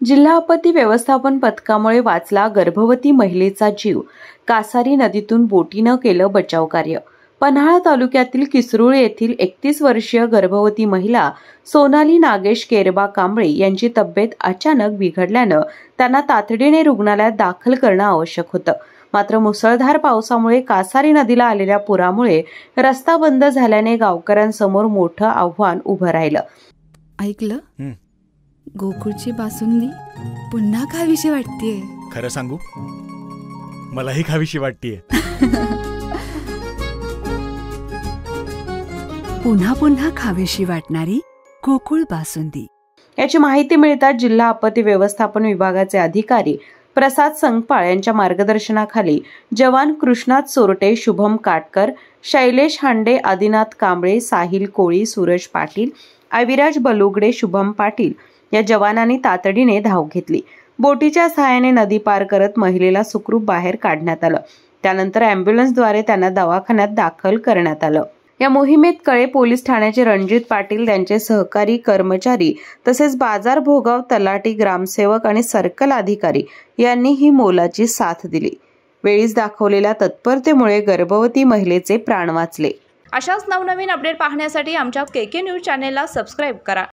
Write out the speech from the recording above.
जिल्हा आपत्ती व्यवस्थापन पथकामुळे वाचला गर्भवती महिलेचा जीव. कासारी नदीतून बोटीनं केलं बचाव कार्य. पन्हाळा तालुक्यातील किसरूळ येथील 31 वर्षीय गर्भवती महिला सोनाली नागेश केरबा कांबळे यांची तब्येत अचानक बिघडल्यानं त्यांना तातडीने रुग्णालयात दाखल करणं आवश्यक होतं. मात्र मुसळधार पावसामुळे कासारी नदीला आलेल्या पुरामुळे रस्ता बंद झाल्याने गावकऱ्यांसमोर मोठं आव्हान उभं राहिलं. ऐकलं, गोकुळची बासुंदी पुन्हा खावीशी वाटतेय. खरं सांगू, मलाही खावीशी वाटतेय. पुन्हा पुन्हा खावीशी वाटणारी गोकुळ बासुंदी. याची माहिती मिळताच जिल्हा आपत्ती व्यवस्थापन विभागाचे अधिकारी प्रसाद संगपाळ यांच्या मार्गदर्शनाखाली जवान कृष्णात सोरटे, शुभम काटकर, शैलेश हांडे, आदिनाथ कांबळे, साहिल कोळी, सूरज पाटील, अविराज बलुगडे, शुभम पाटील या जवानांनी तातडीने धाव घेतली. बोटीच्या सहाय्याने नदी पार करत महिलेला सुखरूप बाहेर काढण्यात आलं. त्यानंतर अँब्युलन्सद्वारे त्यांना दवाखान्यात दाखल करण्यात आलं. या मोहिमेत कळे पोलीस ठाण्याचे रणजित पाटील, त्यांचे सहकारी कर्मचारी तसेच बाजार भोगाव तलाठी, ग्रामसेवक आणि सर्कल अधिकारी यांनी ही मोलाची साथ दिली. वेळीच दाखवलेल्या तत्परतेमुळे गर्भवती महिलेचे प्राण वाचले. अशाच नवनवीन अपडेट पाहण्यासाठी आमच्या KK न्यूज चॅनेलला सबस्क्राईब करा.